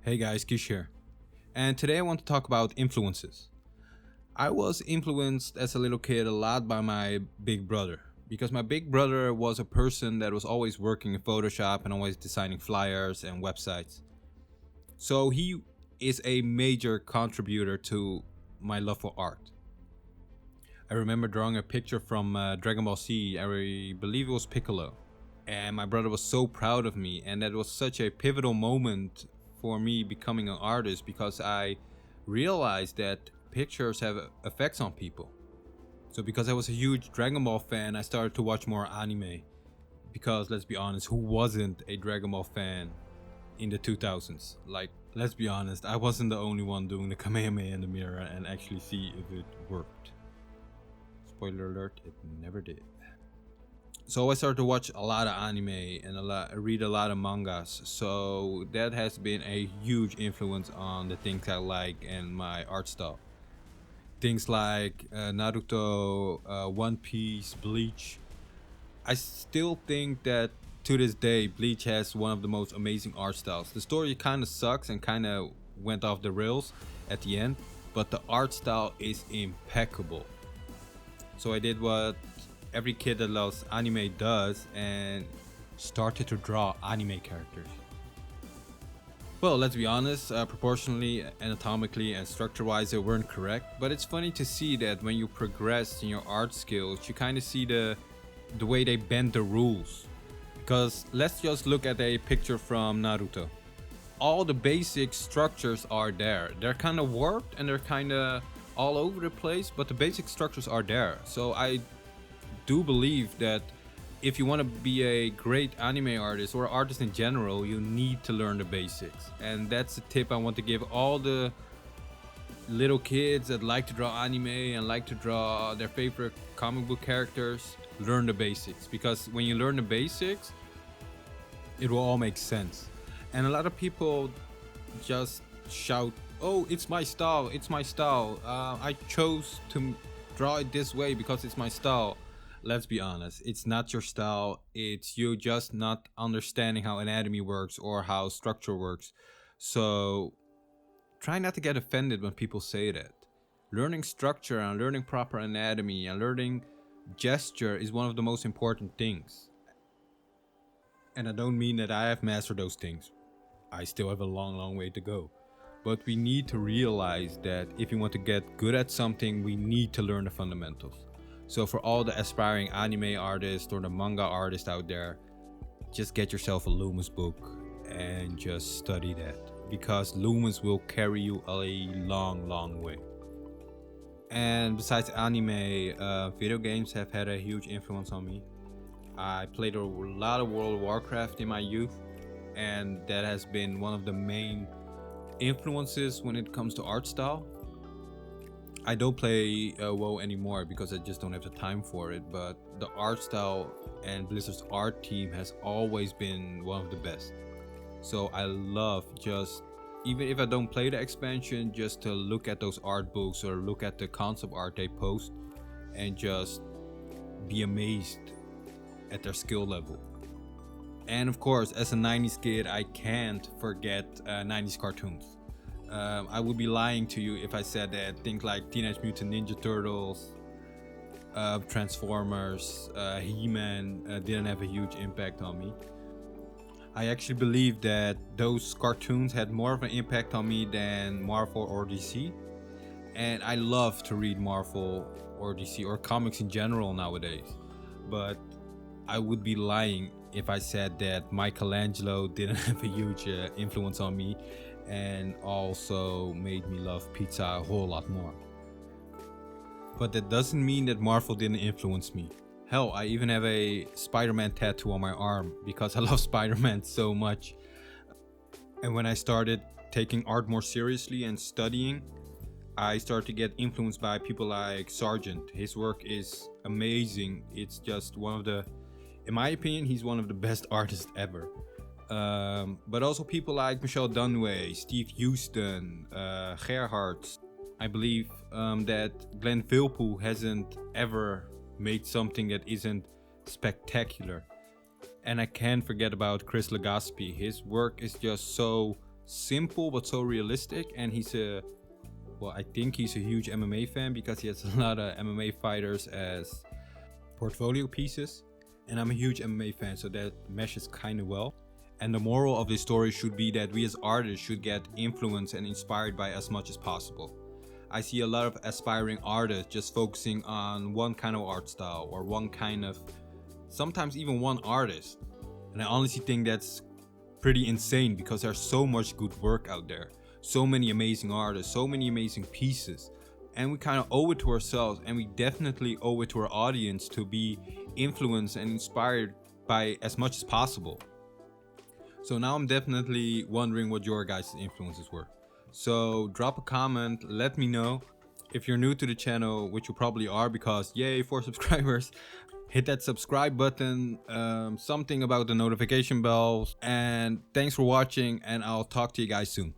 Hey guys, Kishq here. And today I want to talk about influences. I was influenced as a little kid a lot by my big brother because my big brother was a person that was always working in Photoshop and always designing flyers and websites. So he is a major contributor to my love for art. I remember drawing a picture from Dragon Ball Z, I believe it was Piccolo. And my brother was so proud of me, and that was such a pivotal moment for me becoming an artist because I realized that pictures have effects on people. So because I was a huge Dragon Ball fan, I started to watch more anime. Because let's be honest, who wasn't a Dragon Ball fan in the 2000s? Like, let's be honest, I wasn't the only one doing the Kamehameha in the mirror and actually see if it worked. Spoiler alert, it never did. So I started to watch a lot of anime and read a lot of mangas. So that has been a huge influence on the things I like and my art style. Things like Naruto, One Piece, Bleach. I still think that to this day, Bleach has one of the most amazing art styles. The story kind of sucks and kind of went off the rails at the end, but the art style is impeccable. So I did what every kid that loves anime does and started to draw anime characters. Well, let's be honest, proportionally, anatomically, and structure wise, they weren't correct. But it's funny to see that when you progress in your art skills, you kind of see the way they bend the rules. Because let's just look at a picture from Naruto. All the basic structures are there. They're kind of warped and they're kind of all over the place, but the basic structures are there. So I do believe that if you want to be a great anime artist or artist in general, you need to learn the basics. And that's a tip I want to give all the little kids that like to draw anime and like to draw their favorite comic book characters. Learn the basics, because when you learn the basics, it will all make sense. And a lot of people just shout, "Oh, it's my style, it's my style. I chose to draw it this way because it's my style." Let's be honest, it's not your style. It's you just not understanding how anatomy works or how structure works. So try not to get offended when people say that. Learning structure and learning proper anatomy and learning gesture is one of the most important things. And I don't mean that I have mastered those things. I still have a long, long way to go. But we need to realize that if you want to get good at something, we need to learn the fundamentals. So for all the aspiring anime artists or the manga artists out there, just get yourself a Loomis book and just study that, because Loomis will carry you a long, long way. And besides anime, video games have had a huge influence on me. I played a lot of World of Warcraft in my youth, and that has been one of the main influences when it comes to art style. I don't play WoW anymore because I just don't have the time for it, but the art style and Blizzard's art team has always been one of the best. So I love just, even if I don't play the expansion, just to look at those art books or look at the concept art they post and just be amazed at their skill level. And of course, as a 90s kid, I can't forget 90s cartoons. I would be lying to you if I said that things like Teenage Mutant Ninja Turtles, Transformers, He-Man didn't have a huge impact on me. I actually believe that those cartoons had more of an impact on me than Marvel or DC. And I love to read Marvel or DC or comics in general nowadays. But I would be lying if I said that Michelangelo didn't have a huge influence on me and also made me love pizza a whole lot more. But that doesn't mean that Marvel didn't influence me. Hell, I even have a Spider-Man tattoo on my arm because I love Spider-Man so much. And when I started taking art more seriously and studying, I started to get influenced by people like Sargent. His work is amazing. It's just one of the, in my opinion, he's one of the best artists ever. But also people like Michel Dunway, Steve Houston, Gerhard. I believe that Glenn Vilpool hasn't ever made something that isn't spectacular. And I can't forget about Chris Legaspi. His work is just so simple but so realistic. And I think he's a huge MMA fan because he has a lot of MMA fighters as portfolio pieces. And I'm a huge MMA fan, so that meshes kind of well. And the moral of this story should be that we as artists should get influenced and inspired by as much as possible. I see a lot of aspiring artists just focusing on one kind of art style or one kind of, sometimes even one artist. And I honestly think that's pretty insane because there's so much good work out there. So many amazing artists, so many amazing pieces. And we kind of owe it to ourselves, and we definitely owe it to our audience to be influenced and inspired by as much as possible. So now I'm definitely wondering what your guys' influences were. So drop a comment, let me know. If you're new to the channel, which you probably are because yay, 4 subscribers, hit that subscribe button, something about the notification bells. And thanks for watching, and I'll talk to you guys soon.